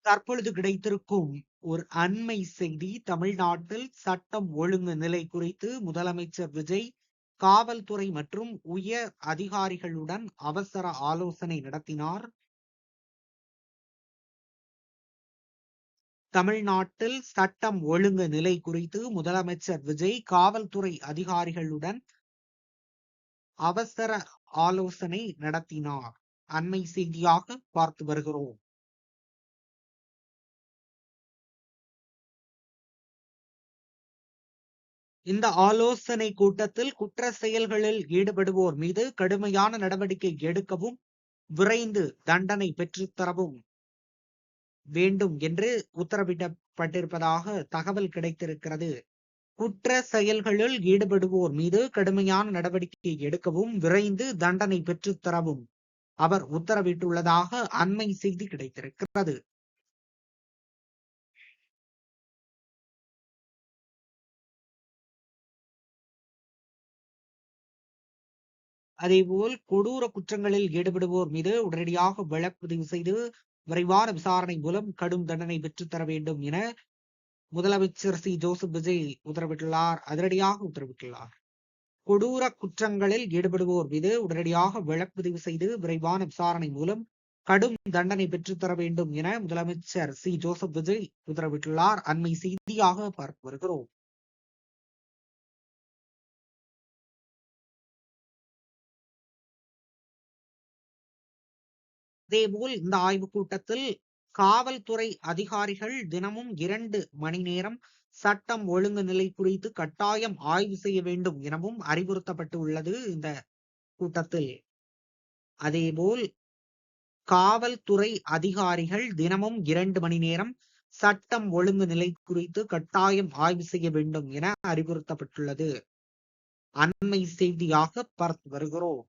தற்பொழுது கிடைத்திருக்கும் ஒரு அண்மை செய்தி. தமிழ்நாட்டில் சட்டம் ஒழுங்கு நிலை குறித்து முதலமைச்சர் விஜய் காவல்துறை மற்றும் உயர் அதிகாரிகளுடன் அவசர ஆலோசனை நடத்தினார். தமிழ்நாட்டில் சட்டம் ஒழுங்கு நிலை குறித்து முதலமைச்சர் விஜய் காவல்துறை அதிகாரிகளுடன் அவசர ஆலோசனை நடத்தினார். அண்மை செய்தியாக பார்த்து வருகிறோம். இந்த ஆலோசனை கூட்டத்தில் குற்ற செயல்களில் ஈடுபடுவோர் மீது கடுமையான நடவடிக்கை எடுக்கவும், விரைந்து தண்டனை பெற்றுத்தரவும் வேண்டும் என்று உத்தரவிடப்பட்டிருப்பதாக தகவல் கிடைத்திருக்கிறது. குற்ற செயல்களில் ஈடுபடுவோர் மீது கடுமையான நடவடிக்கை எடுக்கவும், விரைந்து தண்டனை பெற்றுத்தரவும் அவர் உத்தரவிட்டுள்ளதாக அண்மை செய்தி கிடைத்திருக்கிறது. அதேபோல் கொடூர குற்றங்களில் ஈடுபடுவோர் மீது உடனடியாக வழக்குப்பதிவு செய்து விரைவான விசாரணை மூலம் கடும் தண்டனை பெற்றுத்தர வேண்டும் என முதலமைச்சர் சி ஜோசப் விஜய் உத்தரவிட்டுள்ளார். அதிரடியாக உத்தரவிட்டுள்ளார். கொடூர குற்றங்களில் ஈடுபடுவோர் மீது உடனடியாக வழக்குப்பதிவு செய்து விரைவான விசாரணை மூலம் கடும் தண்டனை பெற்றுத்தர வேண்டும் என முதலமைச்சர் சி ஜோசப் விஜய் உத்தரவிட்டுள்ளார். அண்மை செய்தியாக பார்த்து வருகிறோம். அதேபோல் இந்த ஆய்வுக் கூட்டத்தில் காவல்துறை அதிகாரிகள் தினமும் 2 மணி நேரம் சட்டம் ஒழுங்கு நிலை குறித்து கட்டாயம் ஆய்வு செய்ய வேண்டும் எனவும் அறிவுறுத்தப்பட்டுள்ளது. இந்த கூட்டத்தில் அதேபோல் காவல்துறை அதிகாரிகள் தினமும் 2 மணி நேரம் சட்டம் ஒழுங்கு நிலை குறித்து கட்டாயம் ஆய்வு செய்ய வேண்டும் என அறிவுறுத்தப்பட்டுள்ளது. அண்மை செய்தியாக பார்த்து வருகிறோம்.